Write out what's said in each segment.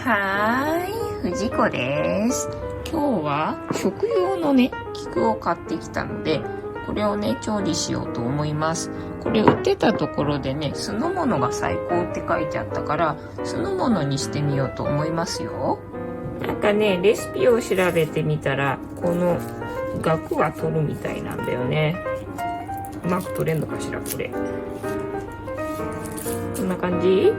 はーい、藤子です。今日は食用のね、菊を買ってきたので、これをね、調理しようと思います。これ売ってたところでね、酢の物が最高って書いてあったから、酢の物にしてみようと思いますよ。なんかね、レシピを調べてみたら、この額は取るみたいなんだよね。うまく取れんのかしら、これ。こんな感じ？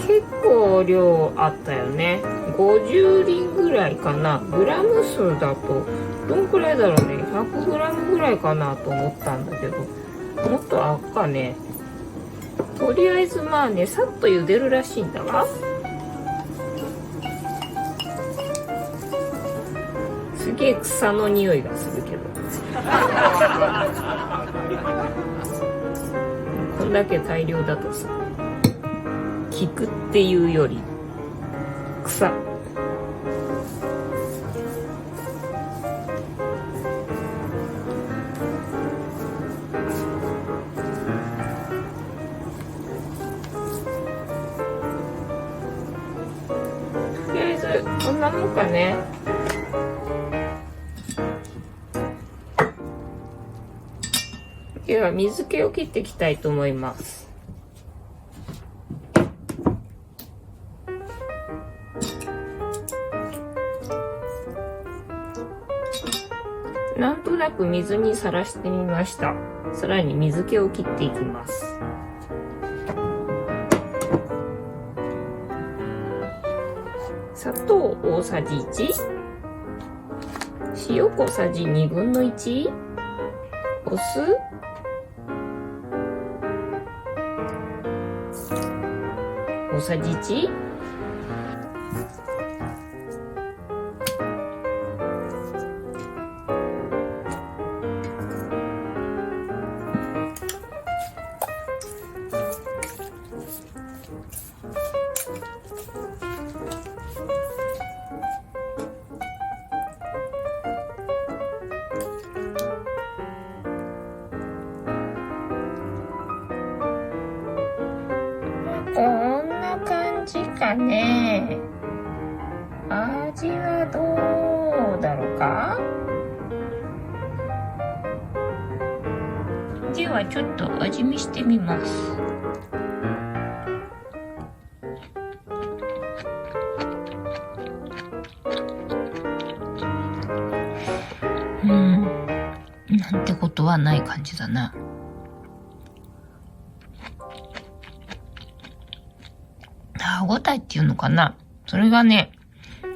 結構量あったよね。50輪ぐらいかな。グラム数だとどんくらいだろうね。100グラムぐらいかなと思ったんだけど、もっとあっかね。とりあえずまあね、さっと茹でるらしいんだわ。すげえ草の匂いがするけど。こんだけ大量だとさ、菊っていうより草。とりあえずこんなもんかね。では水気を切っていきたいと思います。なんとなく水にさらしてみました。さらに水気を切っていきます。砂糖大さじ1、塩小さじ1/2、お酢大さじ1、こんな感じかね。味はどうだろうか。ではちょっと味見してみます。なんてことはない感じだな。歯ごたえっていうのかな。それがね、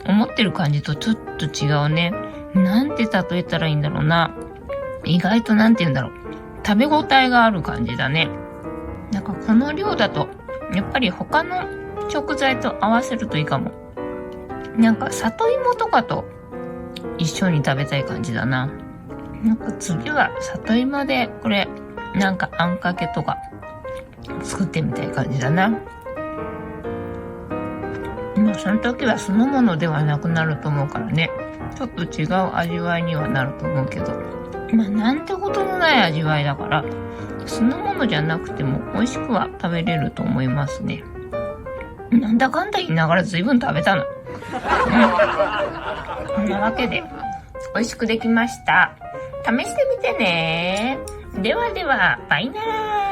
思ってる感じとちょっと違うね。なんて例えたらいいんだろうな。意外となんて言うんだろう。食べ応えがある感じだね。なんかこの量だと、やっぱり他の食材と合わせるといいかも。なんか里芋とかと一緒に食べたい感じだな。なんか次は里芋でこれ、なんかあんかけとか作ってみたい感じだな。その時は酢の物ではなくなると思うからね。ちょっと違う味わいにはなると思うけど。なんてことのない味わいだから、酢の物じゃなくても美味しくは食べれると思いますね。なんだかんだ言いながら随分食べたの。こんなわけで、美味しくできました。試してみてね。ではでは、バイナラー。